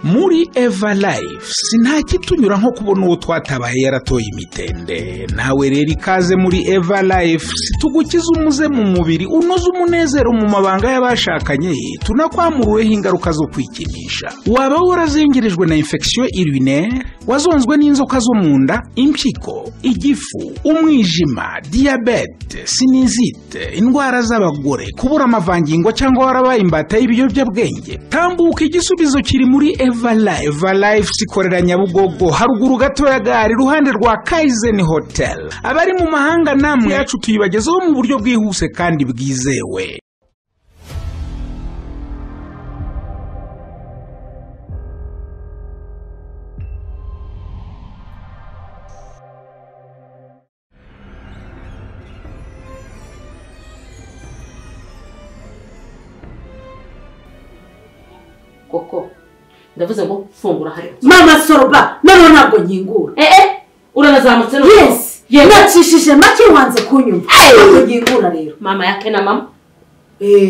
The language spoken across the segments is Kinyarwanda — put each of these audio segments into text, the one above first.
muri Eva Life sinta kitunyura nko kubona uwo twatabaye yaratoye imitende. Nawe rero ikaze muri Eva Life tugukiza umuze mu mubiri unoze umunezero mu mabanga y'abashakanye, tunakwamuruweho ingaruka zo kwikinisha. Waba warazengerejwe na infection urinaire, wazonzwe n'inzoka zo mu nda, impyiko, igifu, umwijima, diabete, sinizite, indwara z'abagore, kubura amavangingo cyangwa warabaye imbata y'ibiyobyabwenge, tambuka igisubizo kiri muri Eva Life sikorera Nyabugogo haruguru gato ya gare iruhande rwa Kaizen Hotel. Abari mu mahanga namwe yacu tuyibagezeho mu buryo bwihuse kandi bwizewe. Koko ndavuze ngo fungura hari mama Soroba nano ntabwo nkingura uranazamutse no yes nacishije make wanze kunyumva ntabwo nkingura rero mama yake na mama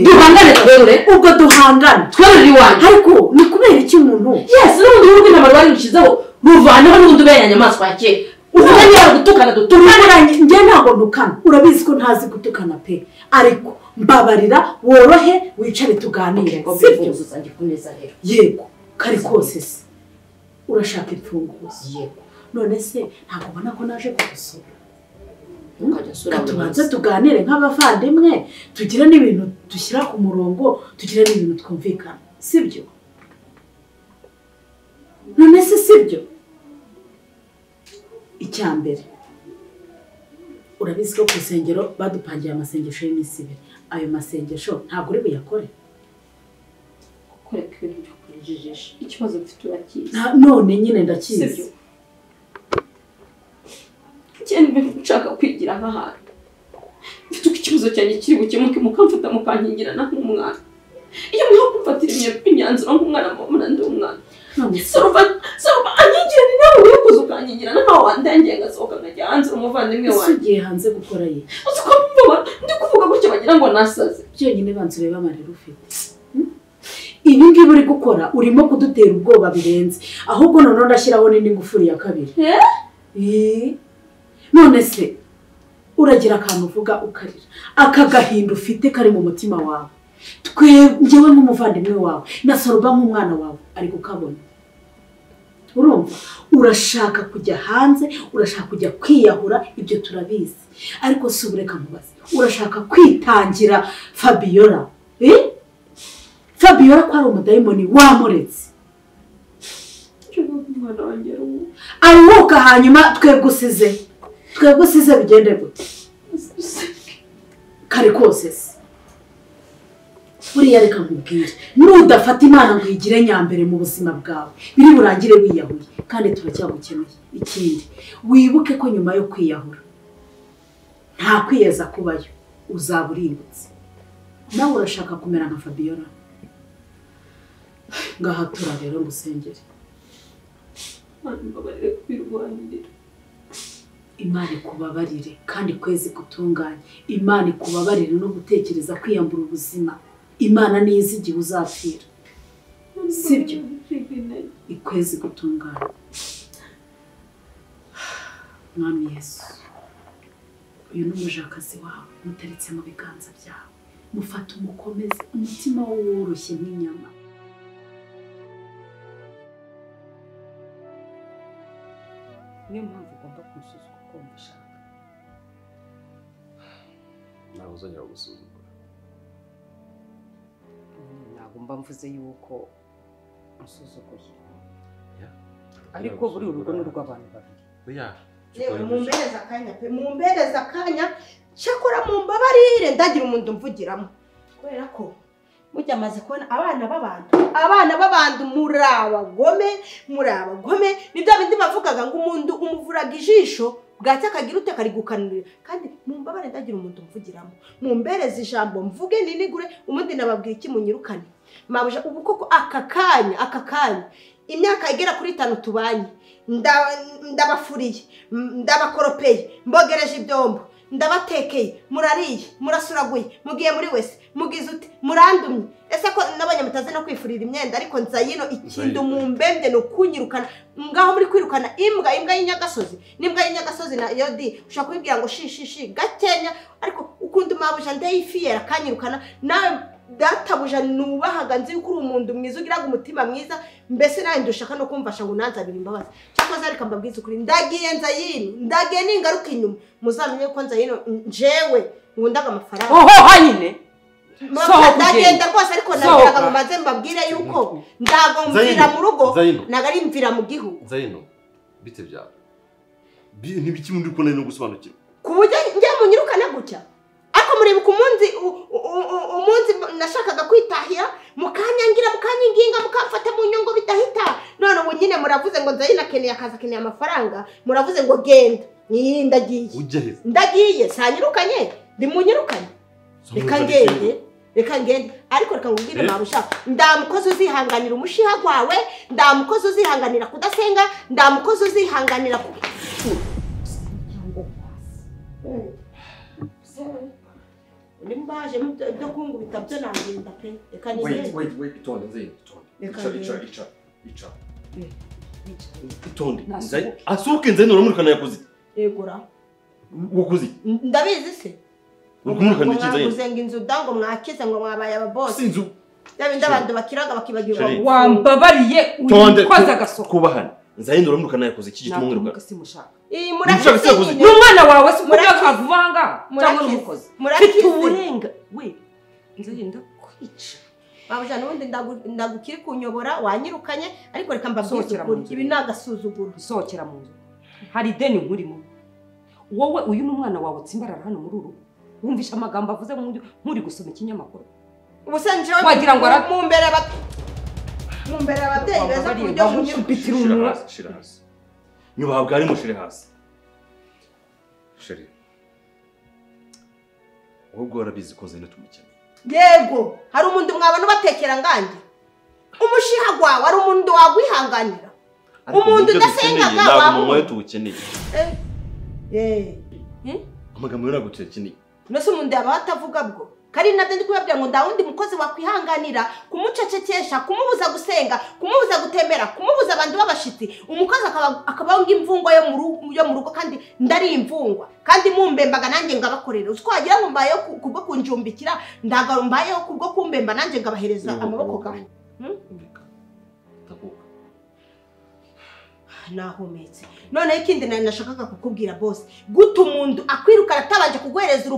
duhangane twere ubwo duhangana twere riwanje ariko ni kubera iki umuntu yes n'ubundi urugo n'amara bari nshizeho ruvaneho n'ubundi ubenya nyamaswa yake uzanye gutukana dutukana nge ntabwo ndukana urabizi ko ntazi gutukana pe ariko mbabarira worohe wicare tuganire ngo bivuze zanjye kuneza rero yego kari kose se urashaka imfunguzo yego none se ntabwo ubona ko naje kugusura tubanze tuganire nk'abavandimwe tugire n'ibintu dushyira ku murongo tugire n'ibintu twumvikana sibyo none se sibyo icyambere urabizi ko ku rusengero badupangiye amasengesho y'iminsi ibiri ayo masengesho ntabwo uri buyakore kureka ibintu byo kurijijisha ikibazo mfite urakizi none nyine ndakizi cyane nshaka kwigira nk'ahantu mfite ikibazo cyanjye kiri bukemuke mukamfata mukankingirana nk'umwana iyo mwiho kumfatira imyanzuro nk'umwana mubona ndi umwana Soroba anyingira ni nawe wikuza ukankingirana nawe wandengeye ngasohoka nkajya hanze umuvandimwe wanjye ugiye hanze gukora ye uko mbona ndi kuvuga gutyo bagira ngo nasaze byonyine banze ureba amarira ufite ibi ngibi uri gukora urimo kudutera ubwoba birenze ahubwo none ndashyiraho n'indi ngufuri ya kabiri none se uragira akantu uvuga ukarira akagahinda ufite kari mu mutima wawe njyewe nk'umuvandimwe wawe na Soroba nk'umwana wawe ari kukabona urumva urashaka kujya hanze urashaka kujya kwiyahura ibyo turabizi ariko si ubureka mubaze urashaka kwitangira Fabiola Fabiola ko ari umudayimoni wamuretse aruhuka hanyuma twebwe usize bigende gute kare kose se buriya reka nkubwire nudafata Imana ngo igire nyambere mu buzima bwawe biri burangire wiyahuye kandi turacyamukeneye ikindi wibuke ko nyuma yo kwiyahura nta kwiyeza kubayo uzaba urimbutse nawe urashaka kumera nka Fabiola ngaha tura rero ngusengere Imana ikubabarire kandi kwezi gutunganye Imana ikubabarire no gutekereza kwiyambura ubuzima Imana nizi igihe uzapfira sibyo ikwezi gutungana Mwami Yesu uyu ni umujakazi wawe muteretse mu biganza byawe mufata umukomeze umutima wawe woroshye nk'inyama niyo mpamvu ugomba kumusuzuma uko umushaka ntabwo uzongera gusuzugura ntabwo mba mvuze yuko musuzuguye ariko buri urugo n'urw'abantu babiri yewe mumbereza akanya cyakora mumbabarire ndagira umuntu mvugiramo kubera ko mujya amaze kubona abana b'abantu muri abagome nibyo bindi bavugaga ngo umuntu umuvuraga ijisho bwacya akagira ute kari gukanurira kandi mumbabare ndagira umuntu mvugiramo mumbereza ijambo mvuge ninigure umundi nababwira iki munyirukane mabuje ubu koko aka kanya imyaka igera kuri 5 tubanye ndabafuriye ndabakoropeye mbogereje ibyombo ndabatekeye murariye murasuraguye mugiye muri wese mugize uti murandumye ese ko nabonye mutaze no kwifurira imyenda ariko Nzayino ikindu mu mbembe no kunyirukana ngaho muri kwirukana imbwa y'inyagasozi n'imbwa y'inyagasozi na yodi ushaka kubibwira ngo shishi gakenya ariko ukunda mabuja ndayifiyera kanyirukana nawe databuja nubahaga nzi yuko uri umuntu mwiza ugiraga umutima mwiza mbese nawe ndushaka no kumfasha ngo nanzabira imbabazi cyakoze ariko mbabwiza ukuri ndagiye Nzayino ndagiye ningaruka inyuma muzamenye ko Nzayino njewe ngundaga amafaranga oho hanyine ndagenda rwose ariko nagiraga mu maze mbabwire yuko ndagomvira mu rugo nagari mvira mu gihugu Nzayino bite byawe ntibiki muri ko no gusobanukirwa kuburyo ngiye munyirukana gutya ariko muribuka umunsi nashakaga kwitahira mukanyanginga mukamfata mu nyungu bidahita none ubu nyine muravuze ngo Nzayino akeneye akazi akeneye amafaranga muravuze ngo genda ndagiye sanyirukanye ndimunyirukanye reka ngende ariko reka ngubwire mabusha ndamukozi uzihanganira umushiha gwawe ndamukozi uzihanganira kudasenga ndamukozi uzihanganira nimbaje byo kungubita byo nagenda pe reka nigende wait itonde Nzayino ica itonde Nzayino asuke Nzayino uramurikana yakoze egura wakoze ndabizi se ukumurikana iki Nzayino muzenga inzu dango mwakize ngo mwabaye ababoss sinzu yabindi abantu bakiraga bakibagirwa wambabariye uyikoza gasoko kubahana Nzayino uramurikana yakoze iki gituma umwiruka murakize n'umwana wawe se kugira kavanga cyangwa umukozi mfite uburenga we Nzayino kwica babuja nubundi ndagukiri kunyobora wanyirukanye ariko reka mbabwira ukuri ibi nagasuzuguro sokera mu nzu hari deni nkurimo wowe uyu n'umwana wawe tsimbarara hano muri uru wumvisha amagambo avuze muri gusoma ikinyamakuru ubusanje wagira ngo mu mbere ababyeyi beza kujya munyubitira umuntu shira hasi nyubaha bwari mushire hasi sheri ubwo warabizi ko Nzayino tumukene yego hari umuntu mwabana batekera ngange umushiha gwawe ari umuntu wagwihanganira umuntu udasengaga wabo mwe tubukeneye amagambo yo nagutekeneye nose umuntu yaba atavuga bwo kari nabyo ndi kubabwira ngo ndawundi mukozi wakwihanganira kumucecekesha kumubuza gusenga kumubuza gutembera kumubuza abantu babashitsi umukozi akabaho ngimvungo yo mu rugo kandi ndari imvungwa kandi mumbembaga nanjye ngabakorera utwagira ngo mbaye kubwo kunjumbikira ndagarumbaye kubwo kumbemba nanjye ngabahereza amaboko gahe nahumetse none ikindi nashakaga kukubwira boss guta umuntu akwiruka atabanje kugwereza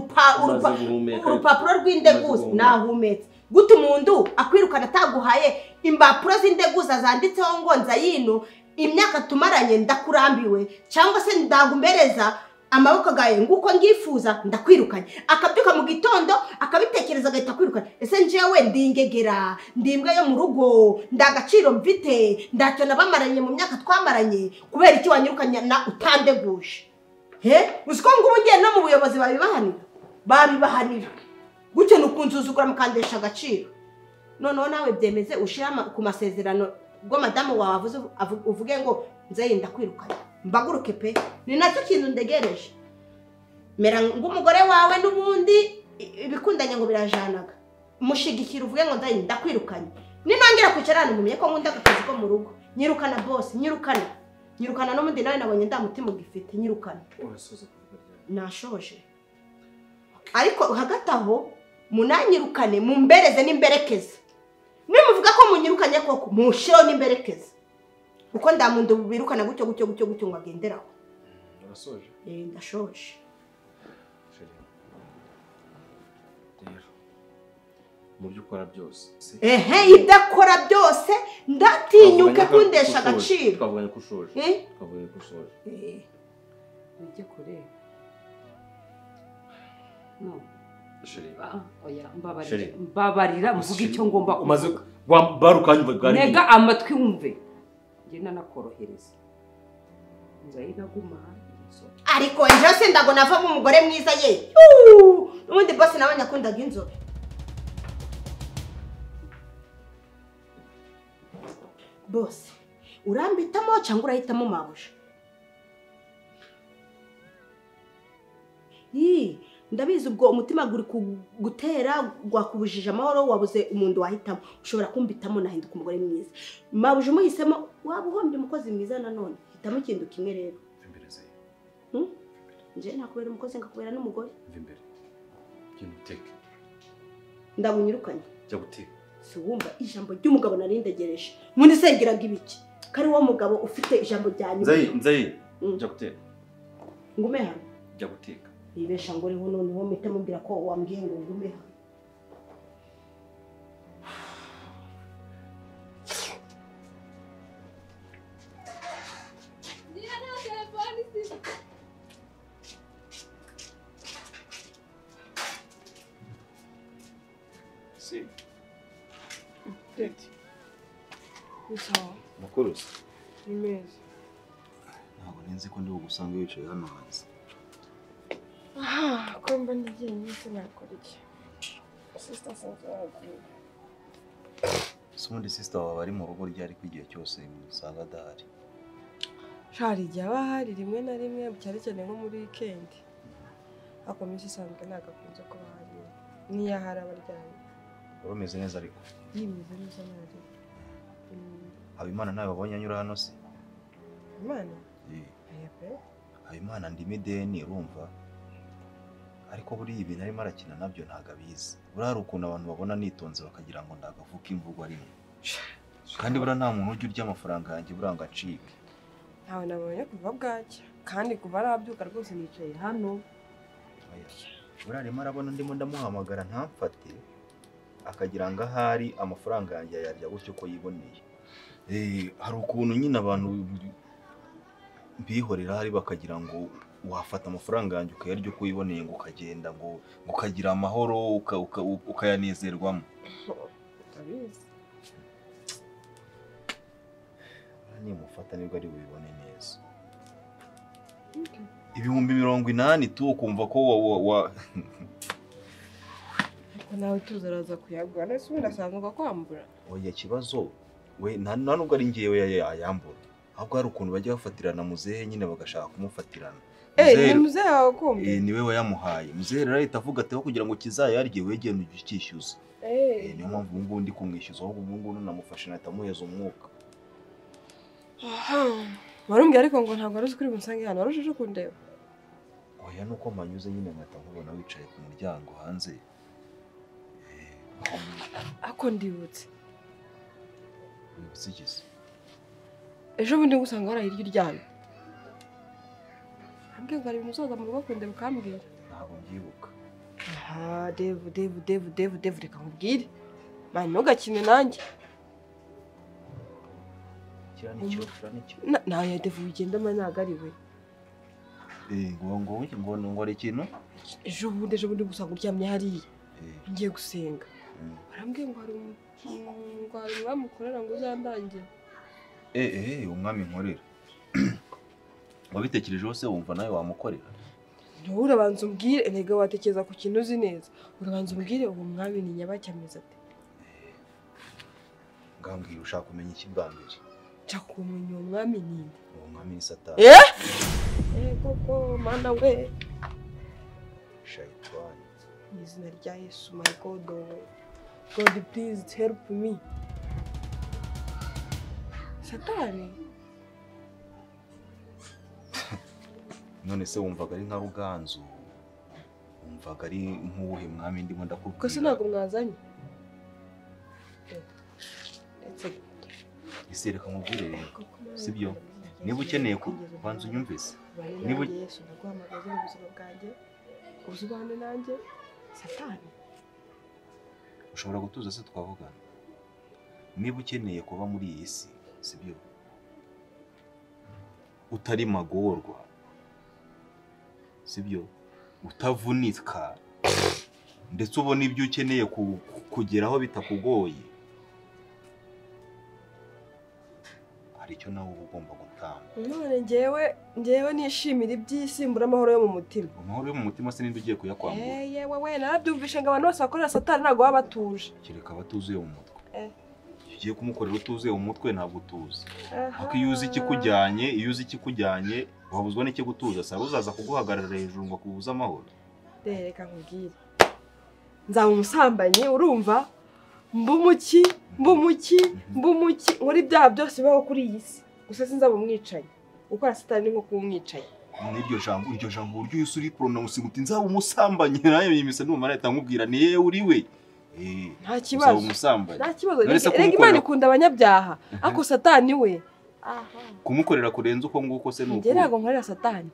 urupapuro rw'indeguza nahumetse guta umuntu akwiruka ataguhaye impapuro z'indeguza zanditseho ngo Nzayino imyaka tumaranye ndakurambiwe cyangwa se ndagumbereza amaboko gaye nguko ngifuza ndakwirukanye akabyuka mu gitondo akabitekereza agahita kwirukanye ese njewe ndingegera ndimbwa yo mu rugo ndagaciro mvite ndacyo nabamaranye mu myaka twamaranye kubera iki wanyirukanye na utandeguje uziko ngubu ngiye no mu buyobozi babibahanira gutyo nukunzuzugura mukandesha agaciro noneho nawe byemeze ushira ku masezerano ubwo madamu wawe avuze uvuge ngo Nzayino ndakwirukanye mbaguruke pe ni nacyo kintu ndegereje mera ngumugore wawe n'ubundi ibikundanye ngo birajanaga mushigikira uvuge ngo Nzayino ndakwirukanye ninongera kwicarana mumenye ko nkunda akazi ko mu rugo nyirukana boss nyirukana no mundi nawe nabonye ndamutima ugifite nyirukana nashoje ariko hagati aho munanyirukane mumbereze n'imberekeza nimuvuga ko munyirukanye koko mushiro n'imberekeza uko ndamuntu birukana gutyo ngo agenderaho urasoje ndashoje rero mu byo ukora byose idakora byose ndatinyuke kundesha agaciro twavuganye ko ushoje ujye kure no oya mbabarira mvuga icyo ngomba umaze barukanyumva bwari nega amatwi wumve ngena nakorohereza Nzayino aguma ariko njose ndago nava mu mugore mwiza ye n'ubundi boss nawe nyakundaga inzobe boss urambitamo cyangwa urahitamo mabusha ndabizi ubwo umutima guri gutera gwakubujije amahoro wabuze umuntu wahitamo ushobora kumbitamo nahinduka umugore mwiza mabuje umuhisemo waba uhombye umukozi mwiza nanone hitamo ikintu kimwe rero nje nakubera umukozi ngakubera n'umugore imbere kintu teke ndabunyirukanye cyo guteka si wumva ijambo ry'umugabo narindegereje mundi segiraga ibiki kari wo mugabo ufite ijambo rya nyuma nzayi cyo guteka ngume hano cyo guteka ibesha ngo riho noneho mpite mubwira ko wambwiye ngo ngume hano si Sawa. makuru Ni meza. ntabwo nenze ko ndi bugusanga wicaye hano hanze Aha, ko mba ndigiye nyine nakora iki? Sister sanze yagiye. ubundi sister wawe ari mu rugo ryari ku gihe cyose usanga adahari Shari igihe aba ahari rimwe na rimwe cyane cyane nko muri weekend. Ako minsi isanzwe nagakunze kuba ahari. Niyo ahari abaryamye. urumeze neza ariko Yimeze neza nari. Habimana nawe wabonye anyura hano se Imana? Pe Habimana ndimi deni urumva ariko buri ibintu arimo arakina nabyo ntago abizi burari ukuntu abantu babona nitonze bakagira ngo ndagavuka imvugo arimo kandi bura nta muntu ujya urya amafaranga yanjye buranga acike Ntawe nabonye kuva bwacya kandi kuva arabyuka rwose nicaye hano. burari arimo arabona ndimo ndamuhamagara ntamfate akagira ngo ahari amafaranga yanjye yarya gutyo ko yiboneye hari ukuntu nyine abantu bihorera hari bakagira ngo wafata amafaranga yanjye ukayarya uko yiboneye ngo ukagenda ngo ukagira amahoro ukayanezerwamo Ndabizi. nimufata nibwo ari bubibone neza ibihumbi 80 tu ukumva ko Nawe tuzaraza kuyagura nese ubundi asanzwe kwambura. oya kibazo we nta nubwo ari ngiyewe yayambura ahubwo hari ukuntu bajya bafatirana muzehe nyine bagashaka kumufatirana Ni muzehe wawe kumbe niwe wayamuhaye muzehe rero ahita avuga ati kugira ngo kizayarye wegende ugikishyuza niyo mpamvu ubu ndi kumwishyuza ahubwo ubu ngubu namufashe nahita muheza umwuka warumbye ariko ngo ntabwo ari kuri musange hano warujije kundeba oya nuko manyuze nyine nkata nkubona wicaye ku muryango hanze ako ndibutse wibutse ejo bundi ngusanga warahirya uryamye ambwiye ngo hari ibintu uzaza mu rugo kundeba ukambwira ntabwo mbyibuka aha devu reka nkubwire mani ntugakine nanjye nawe devu wigenda mani ntabwo ari we ngo ari ikintu ejo bundi gusanga uryamye hariya ngiye gusenga barambwiye ngo hari umwami ukorera ngo uzandangire umwami nkorera wabitekerejeho se wumva nawe wamukorera urabanza umbwire erega watekereza ku kintu uzi neza urabanza umbwire uwo mwami ni nyabaki ameze ate ngambwira ushaka kumenya iki bwa mbere nshaka kumenya uwo mwami ni nde uwo mwami ni Satani koko mana we shayitani mu izina rya Yesu my God God please help me Satani none se wumvaga ari nka Ruganzu wumvaga ari nk'uwuhe mwami ndimo ndakubwira ko se ntabwo mwazanye isereka mubwire rero sibyo niba ukeneye kubanza unyumve se niba Yesu ndaguhamagaje mu buzima bwanjye uzubane nanjye Satani ushobora gutuza se twavugana niba ukeneye kuba muri iyi si sibyo utari magorwa sibyo utavunika ndetse ubona ibyo ukeneye kugeraho bitakugoye hari icyo nawe ugomba gutanga none njyewe nishimira iby'isi mbura amahoro yo mu mutima amahoro yo mu mutima se ninde ugiye kuyakwambura yewe we narabyumvishe ngo abantu bose bakorera Satani ntabwo baba batuje kereka abatuzuye mu mutwe ugiye kumukorera utuzuye mu mutwe ntabwo utuzi ariko iyo uzi ikikujyanye wabuzwa n'iki gutuza saba uzaza kuguhagarara hejuru ngo akubuze amahoro reka nkubwire nzaba umusambanyi urumva mbumuki muri bya byose baho kuri iyi si gusa sinzaba umwicaye gukora satani nko kumwicaye n'iryo jambo uryo yusuri pronounce guti nzaba umusambanyi nayo yimise numva leta nkubwira ni yewe uri we nta kibazo nta kibazo rega Imana ikunda abanyabyaha ako satani we kumukorera kurenza uko nguko se nuko ngerego nkorera satani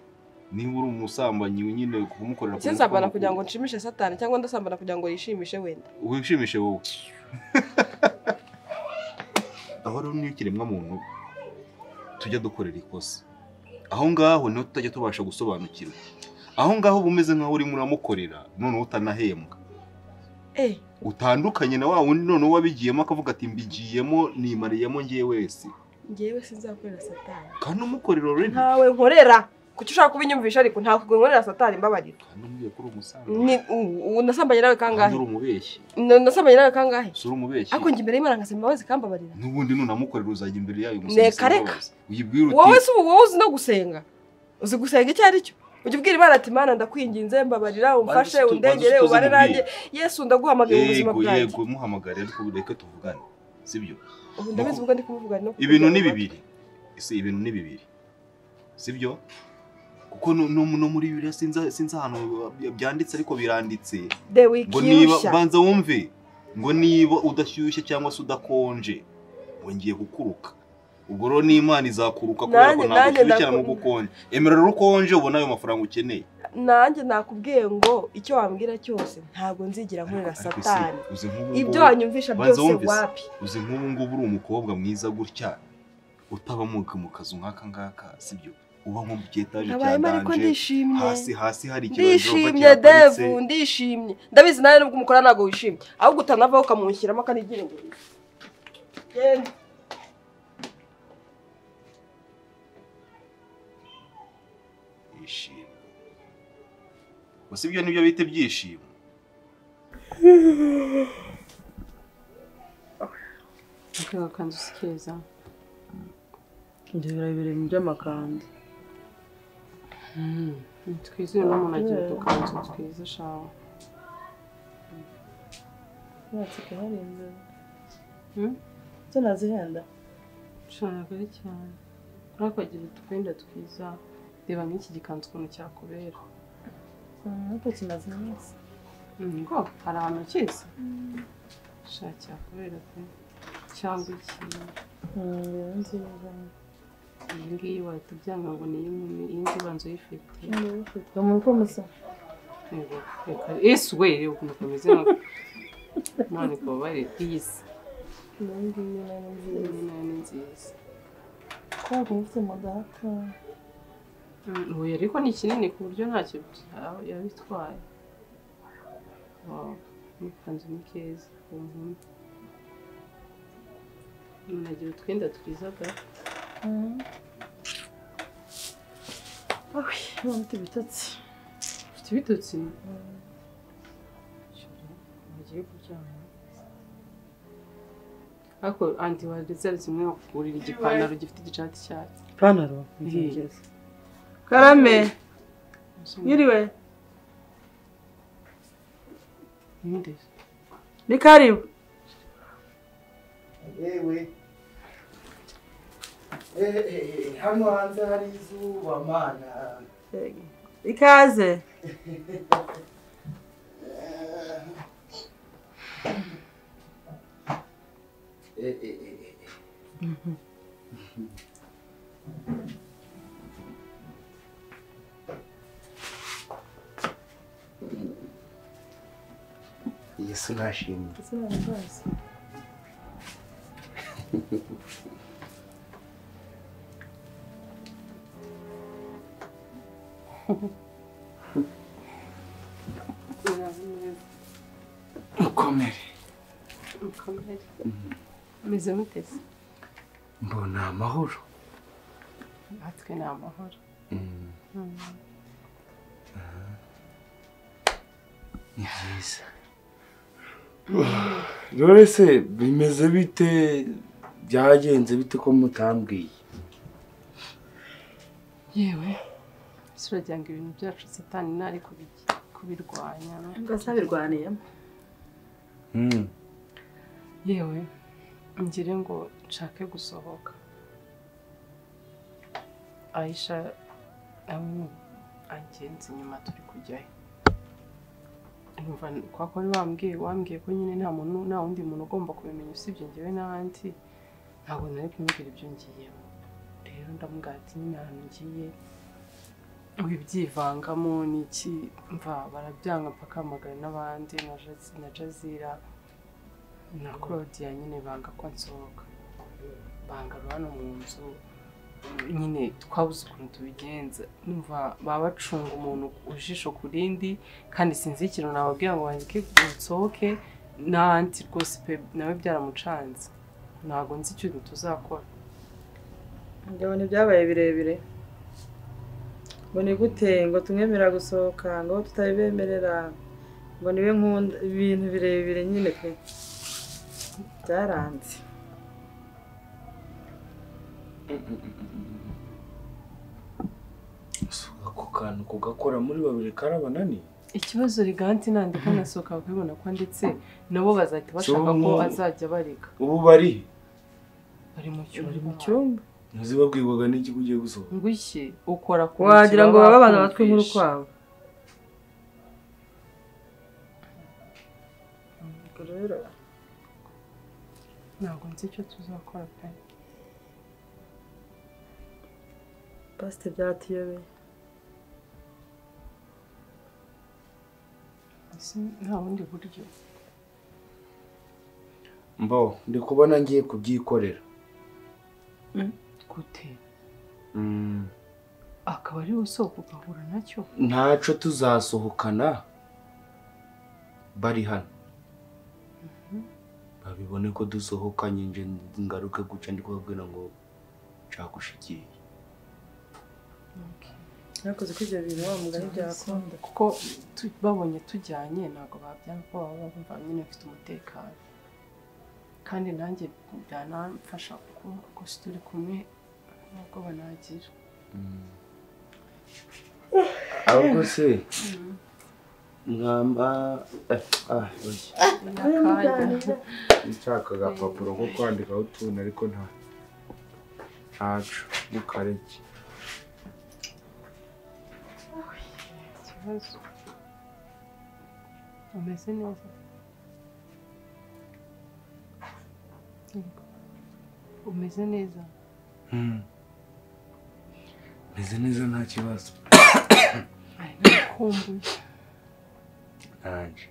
niba uri umusambanyi nyine kumukorera kurenza nsambana kugira ngo nshimishe satani cyangwa ndasambana kugira ngo yishimishe wenda wishimishe wowe aho rero n'ikiremwa muntu tujya dukorera ikosa aho ngaho niho tutajya tubasha gusobanukirwa aho ngaho bumeze nkaho uri muramukorera none utanahembwa utandukanye na wa wundi none wabigiyemo akavuga ati mbigiyemo nimariyemo ngewe sinzakorera satani kandi umukorera already ntawe nkorera kuki ushaka kubinyumvisha ariko nta nkorera satani mbabarira kandi umbwiye ko uri umusambanyi nasambanye nawe kangahe uri umubeshyi nasambanye nawe kangahe sura umubeshyi ariko njye imbere y'Imana ngasaba imbabazi kambabarira n'ubundi nunamukorera uzajya imbere yayo umusambanyi uyibwira uti wowe uzi no gusenga uzi gusenga icyo ari cyo ujye ubwira Imana ati Mana ndakwinginze mbabarira umfashe undengere ubare nanjye Yesu ndaguhamagaye ubuzima bwanjye yego muhamagare ariko reka tuvugane sibyo ubu ndabizi ubwo ndi kumuvugana no ibintu ni bibiri ibintu ni bibiri sibyo kuko no muri Bibiliya sinza ahantu byanditse ariko biranditse ngo niba banza wumve ngo niba udashyushye cyangwa se udakonje ngo ngiye kukuruka ubwo rero n'Imana izakuruka kubera ko ntabwo ushyikira mu gukonje emerera ukonje ubona ayo mafaranga ukeneye nanjye nakubwiye ngo icyo wambwira cyose ntabwo nzigira nkorera satani ibyo wanyumvisha byose wapi uzi nk'ubu ngubu uri umukobwa mwiza gutya utaba mu kazu nk'aka ngaka sibyo uba nko mu cyetaje cya danje hasi hari ikibazo ndishimye devu ndishimye ndabizi nawe nubwo umukora ntabwo wishimye ahubwo utanavaho ukamunshyiramo akanigire ngo genda yishimye gusa ibyo nibyo bita ibyishimo akaba kanzu sikeza ndebera ibere mu by'amakandi twizeye n'umuntu agira udukanzu twiza shawa Natsuka harenze tunazihenda shana kare cyane urakagira utwenda twiza reba nk'iki gikanzu ukuntu cyakubera nuko kinazineza ngo hari ahantu kiza shaka cyakubera pe cyangwa ikintu nziza iyi ngiyi wahita ubyanga ngo ni iyindi banzo uyifite umuntu uko musa reka ese we reba ukuntu kameze nka mwana ikababare iyisi ni nziza twaba ufite modaka uyu ariko ni kinini ku buryo ntacyo yabitwaye n'ikanzu ni keza nagira utwenda twiza ga ufite ibitotsi ufite ibitotsi nagiye kuryama ariko anti wadezera zimwe wakugurira igipantaro gifite igicati cyatsi ipantaro karame yiriwe ni karibu yewe hano hanze hari izuba mana ikaze Yesu nashimye ukomere meze mutese mbona amahoro natwe ni amahoro ni byiza rero se bimeze bite byagenze bite ko mutambwiye yewe suragira ngo ibintu byacu satani ntari kubirwanya ngasabirwaniyemo yewe ngire ngo nshake gusohoka Aisha agenzi inyuma turi kujyayo kwa ko wambwiye ko nyine nta wundi muntu ugomba kubimenya usibye njyewe n'abandi ntabwo nari kumubwira ibyo ngiyemo rero ndamubwira ati nyine ahantu ngiye wibyivangamo n'iki mva barabyanga mpaka amagana n'abandi na Jazira na Claudia nyine banga ko nsohoka banga hano mu nzu nyine twabuze ukuntu tubigenza numva baba bacunga umuntu ujisho ku rindi kandi sinzi ikintu nababwira ngo bandike nsohoke n'anti rwose pe nawe byaramucanze ntabwo nzi icyo tuzakora ndabona ibyabaye birebire ngo ni gute ngo tumwemera gusohoka ngo tutabibemerera ngo niwe nkunda ibintu birebire nyine pe byaranze ako kantu kugakora muri babiri karabanani ikibazo riganti nandika nasohoka bakabibona ko ndetse nabo bazahita bashaka ko azajya barika ubu bari mu cyumba ntuzibabwirwaga n'iki ugiye gusohoka ngo iki ukora ku wagira ngo baba abantu batwe nkuru kwabo rero ntabwo nzi icyo tuzakora pe pasite byatiyobeye nta bundi buryo mbo ndi kubona ngiye kubyikorera gute akaba ari usohoka ugahura nacyo ntaco tuzasohokana bari hano babibone ko dusohokanye nje ngaruke guca ndi kubabwira ngo cyakushikiye nakoze ko ibyo bintu wa mugani byakunda kuko babonye tujyanye ntabwo babyanga ko baba bumva nyine bafite umutekano kandi nanjye byanamfasha kuko gusa turi kumwe nubwo banagira ahubwo se mwamba nshaka agapapuro ko kwandikaho utuntu ariko ntaco mukareke ikibazo umeze neza umeze neza meze neza nta kibazo nakumbuye nanje